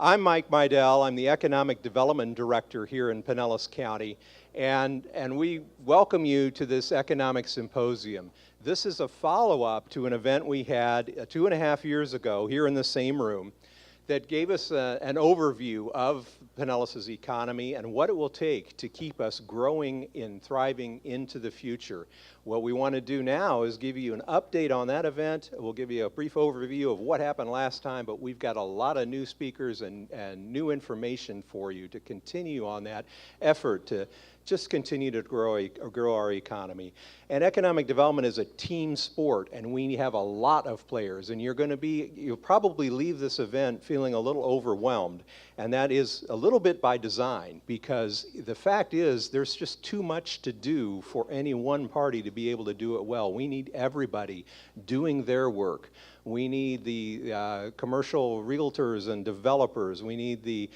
I'm Mike Meidel. I'm the Economic Development Director here in Pinellas County, and we welcome you to this Economic Symposium. This is a follow-up to an event we had 2.5 years ago here in the same room that gave us an overview of Pinellas's economy and what it will take to keep us growing and thriving into the future. What we want to do now is give you an update on that event. We'll give you a brief overview of what happened last time, but we've got a lot of new speakers and new information for you to continue on that effort to just continue to grow our economy. And economic development is a team sport, and we have a lot of players, and you'll probably leave this event feeling a little overwhelmed, and that is a little bit by design, because the fact is there's just too much to do for any one party to be able to do it well. We need everybody doing their work. We need the commercial realtors and developers. We need the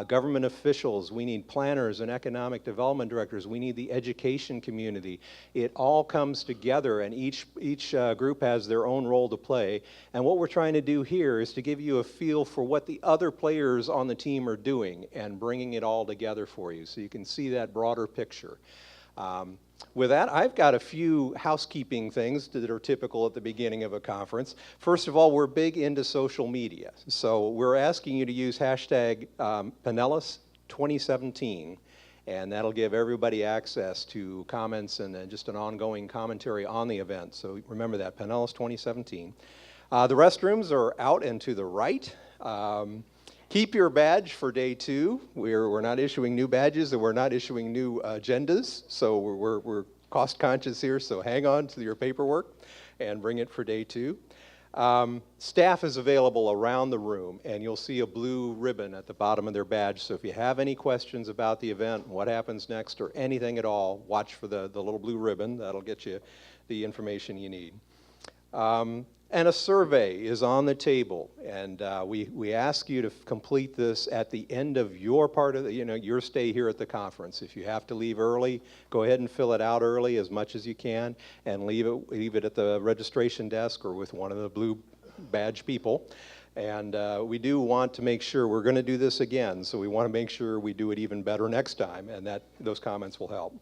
government officials. We need planners and economic development directors. We need the education community. It all comes together, and each group has their own role to play. And what we're trying to do here is to give you a feel for what the other players on the team are doing and bringing it all together for you so you can see that broader picture. With that, I've got a few housekeeping things that are typical at the beginning of a conference. First of all, we're big into social media. So we're asking you to use hashtag Pinellas 2017, and that'll give everybody access to comments and just an ongoing commentary on the event. So remember that, Pinellas 2017. The restrooms are out and to the right. Keep your badge for day 2. We're not issuing new badges and we're not issuing new agendas, so we're cost conscious here, so hang on to your paperwork and bring it for day 2. Staff is available around the room, and you'll see a blue ribbon at the bottom of their badge, so if you have any questions about the event, what happens next, or anything at all, watch for the little blue ribbon. That'll get you the information you need. And a survey is on the table, and we ask you to complete this at the end of your part of your stay here at the conference. If you have to leave early, go ahead and fill it out early as much as you can, and leave it at the registration desk or with one of the blue badge people. And we do want to make sure we're going to do this again, so we want to make sure we do it even better next time, and that those comments will help.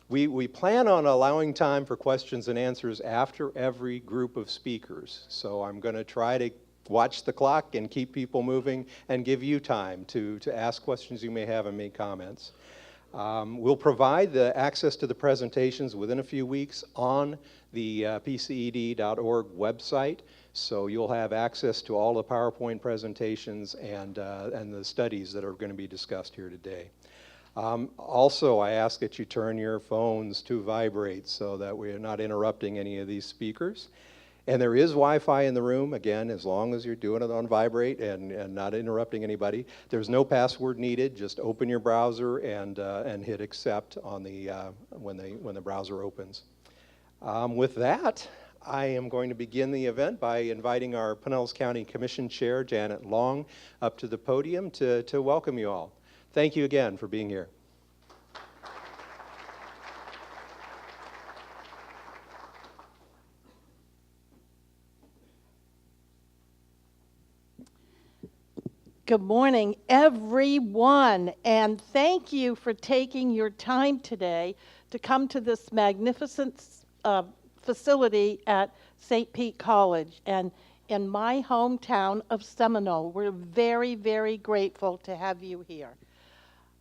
We plan on allowing time for questions and answers after every group of speakers. So I'm going to try to watch the clock and keep people moving and give you time to ask questions you may have and make comments. We'll provide the access to the presentations within a few weeks on the pced.org website. So you'll have access to all the PowerPoint presentations and the studies that are going to be discussed here today. Also, I ask that you turn your phones to vibrate so that we're not interrupting any of these speakers. And there is Wi-Fi in the room, again, as long as you're doing it on vibrate and not interrupting anybody. There's no password needed. Just open your browser and hit accept on the when the browser opens. With that, I am going to begin the event by inviting our Pinellas County Commission Chair, Janet Long, up to the podium to welcome you all. Thank you again for being here. Good morning, everyone, and thank you for taking your time today to come to this magnificent facility at St. Pete College and in my hometown of Seminole. We're very, very grateful to have you here.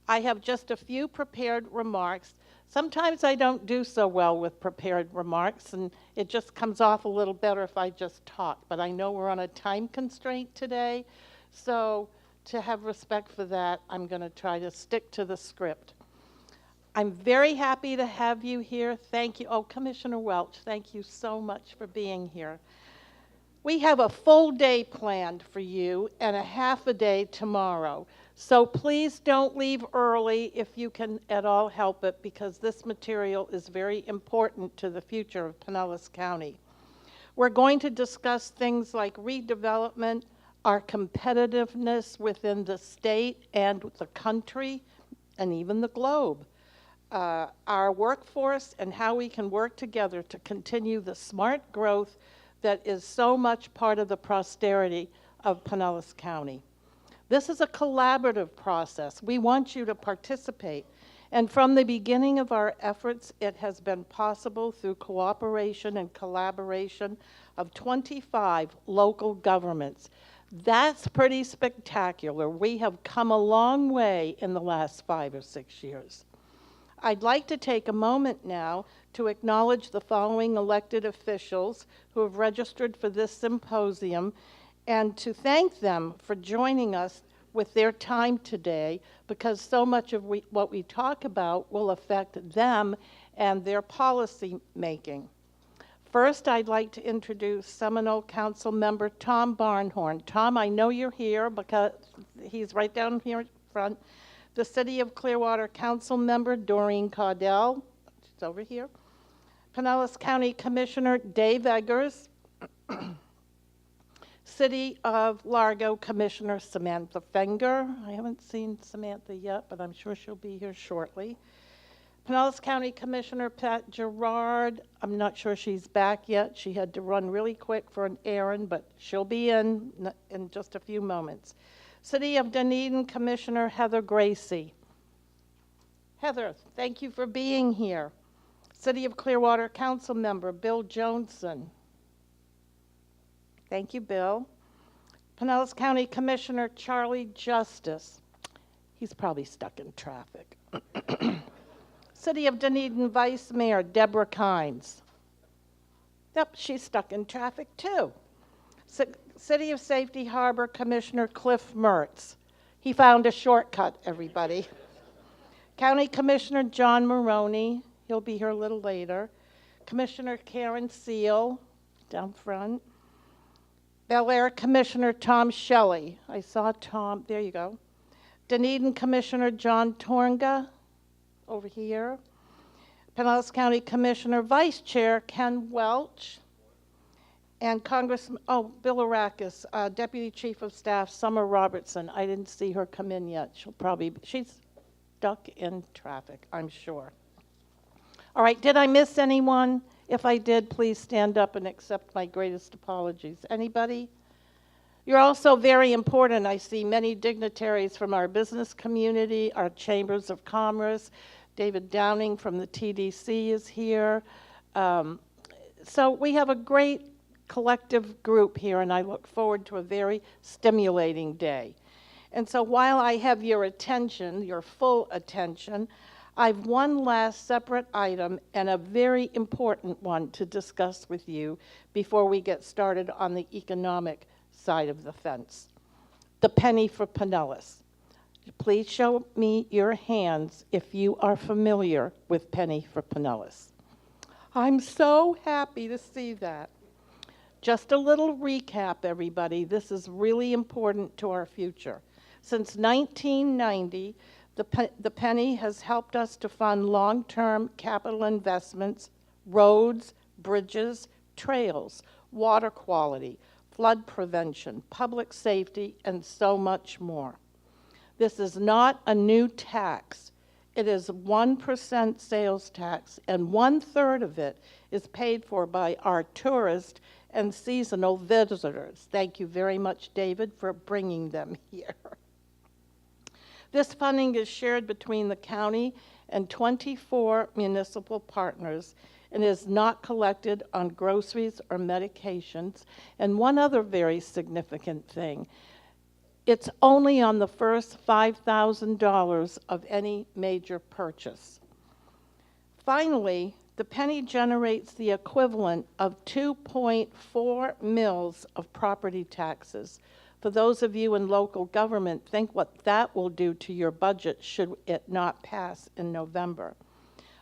I have just a few prepared remarks. Sometimes I don't do so well with prepared remarks, and it just comes off a little better if I just talk. But I know we're on a time constraint today, so to have respect for that, I'm going to try to stick to the script. I'm very happy to have you here. Thank you. Oh, Commissioner Welch, thank you so much for being here. We have a full day planned for you and a half a day tomorrow. So please don't leave early if you can at all help it, because this material is very important to the future of Pinellas County. We're going to discuss things like redevelopment, our competitiveness within the state and the country, and even the globe, our workforce and how we can work together to continue the smart growth that is so much part of the prosperity of Pinellas County. This is a collaborative process. We want you to participate. And from the beginning of our efforts, it has been possible through cooperation and collaboration of 25 local governments. That's pretty spectacular. We have come a long way in the last 5 or 6 years. I'd like to take a moment now to acknowledge the following elected officials who have registered for this symposium and to thank them for joining us with their time today, because so much of what we talk about will affect them and their policy making. First, I'd like to introduce Seminole Council Member Tom Barnhorn. Tom, I know you're here because he's right down here in front. The City of Clearwater Council Member Doreen Caudell, she's over here. Pinellas County Commissioner Dave Eggers. City of Largo Commissioner Samantha Fenger. I haven't seen Samantha yet, but I'm sure she'll be here shortly. Pinellas County Commissioner Pat Gerard. I'm not sure she's back yet. She had to run really quick for an errand, but she'll be in just a few moments. City of Dunedin Commissioner Heather Gracie. Heather, thank you for being here. City of Clearwater Council Member Bill Johnson. Thank you, Bill. Pinellas County Commissioner Charlie Justice. He's probably stuck in traffic. City of Dunedin Vice Mayor Deborah Kynes. Yep, she's stuck in traffic too. City of Safety Harbor Commissioner Cliff Mertz. He found a shortcut, everybody. County Commissioner John Maroney. He'll be here a little later. Commissioner Karen Seal, down front. Bel Air Commissioner Tom Shelley. I saw Tom, there you go. Dunedin Commissioner John Tornga, over here. Pinellas County Commissioner Vice Chair Ken Welch. And Congressman, Bill Arakis, Deputy Chief of Staff Summer Robertson. I didn't see her come in yet. She's stuck in traffic, I'm sure. All right, did I miss anyone? If I did, please stand up and accept my greatest apologies. Anybody? You're also very important. I see many dignitaries from our business community, our chambers of commerce. David Downing from the TDC is here. So we have a great collective group here, and I look forward to a very stimulating day. And so while I have your attention, your full attention, I've one last separate item and a very important one to discuss with you before we get started on the economic side of the fence. The penny for Pinellas. Please show me your hands if you are familiar with penny for Pinellas. I'm so happy to see that. Just a little recap, everybody. This is really important to our future. Since 1990, the penny has helped us to fund long-term capital investments, roads, bridges, trails, water quality, flood prevention, public safety, and so much more. This is not a new tax. It is 1% sales tax, and 1/3 of it is paid for by our tourist and seasonal visitors. Thank you very much, David, for bringing them here. This funding is shared between the county and 24 municipal partners and is not collected on groceries or medications. And one other very significant thing, it's only on the first $5,000 of any major purchase. Finally, the penny generates the equivalent of 2.4 mils of property taxes. For those of you in local government, think what that will do to your budget should it not pass in November.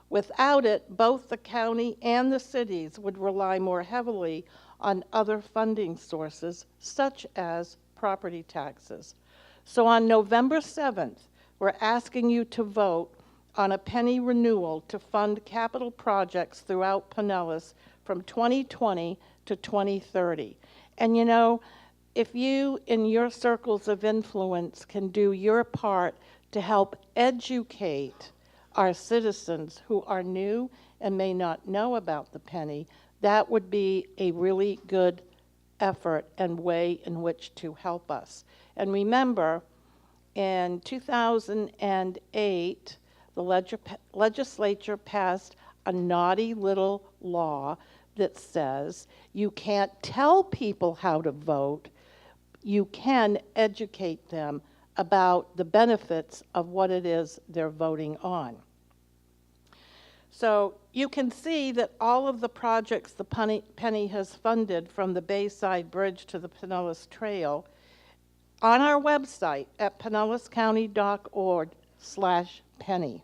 Without it, both the county and the cities would rely more heavily on other funding sources, such as property taxes. So on November 7th, we're asking you to vote on a penny renewal to fund capital projects throughout Pinellas from 2020 to 2030. And you know, if you, in your circles of influence, can do your part to help educate our citizens who are new and may not know about the penny, that would be a really good effort and way in which to help us. And remember, in 2008, the legislature passed a naughty little law that says you can't tell people how to vote, you can educate them about the benefits of what it is they're voting on. So you can see that all of the projects the Penny has funded, from the Bayside Bridge to the Pinellas Trail, on our website at pinellascounty.org/penny.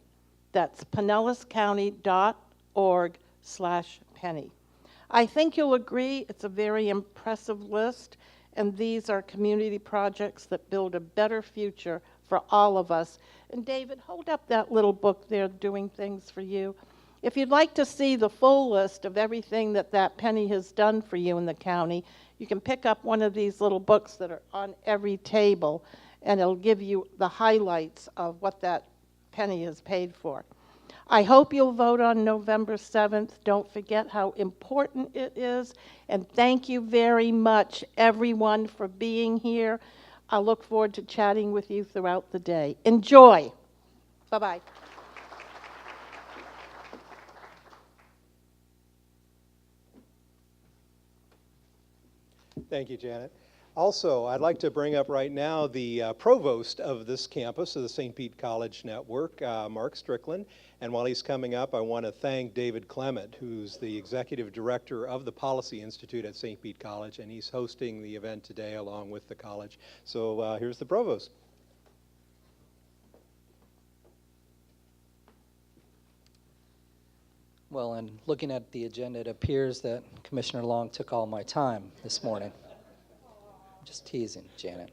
That's pinellascounty.org/penny. I think you'll agree it's a very impressive list, and these are community projects that build a better future for all of us. And David, hold up that little book there, Doing Things for You. If you'd like to see the full list of everything that Penny has done for you in the county, you can pick up one of these little books that are on every table, and it'll give you the highlights of what that Penny has paid for. I hope you'll vote on November 7th. Don't forget how important it is. And thank you very much, everyone, for being here. I look forward to chatting with you throughout the day. Enjoy. Bye-bye. Thank you, Janet. Also, I'd like to bring up right now the provost of this campus of the St. Pete College Network, Mark Strickland. And while he's coming up, I want to thank David Clement, who's the executive director of the Policy Institute at St. Pete College, and he's hosting the event today along with the college. So here's the provost. Well, and looking at the agenda, it appears that Commissioner Long took all my time this morning. Just teasing, Janet.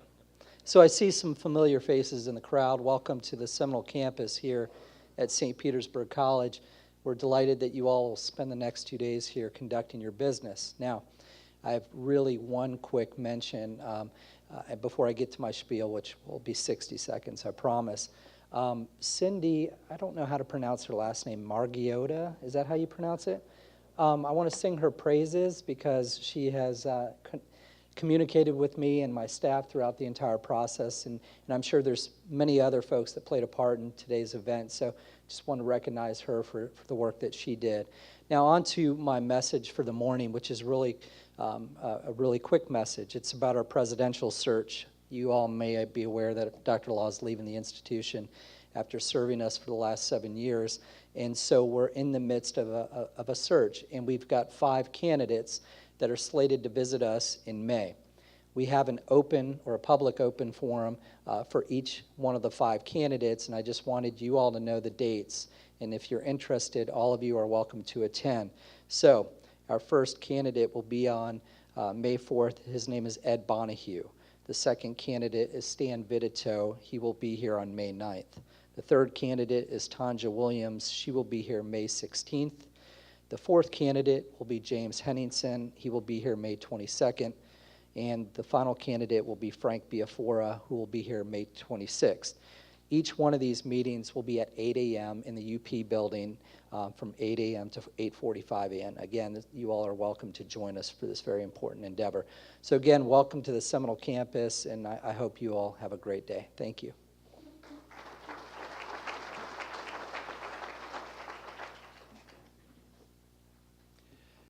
So I see some familiar faces in the crowd. Welcome to the Seminole campus here at St. Petersburg College. We're delighted that you all will spend the next 2 days here conducting your business. Now, I have really one quick mention before I get to my spiel, which will be 60 seconds, I promise. Cindy, I don't know how to pronounce her last name, Margiotta, is that how you pronounce it? I want to sing her praises because she has communicated with me and my staff throughout the entire process, and I'm sure there's many other folks that played a part in today's event, so just want to recognize her for the work that she did. Now on to my message for the morning, which is really a really quick message. It's about our presidential search. You all may be aware that Dr. Law is leaving the institution after serving us for the last 7 years. And so we're in the midst of a search. And we've got 5 candidates that are slated to visit us in May. We have an open or a public open forum for each one of the 5 candidates. And I just wanted you all to know the dates. And if you're interested, all of you are welcome to attend. So our first candidate will be on May 4th. His name is Ed Bonahue. The second candidate is Stan Vidito. He will be here on May 9th. The third candidate is Tanja Williams. She will be here May 16th. The fourth candidate will be James Henningsen. He will be here May 22nd. And the final candidate will be Frank Biafora, who will be here May 26th. Each one of these meetings will be at 8 a.m. in the UP building from 8 a.m. to 8:45 a.m. Again, you all are welcome to join us for this very important endeavor. So again, welcome to the Seminole campus, and I hope you all have a great day. Thank you.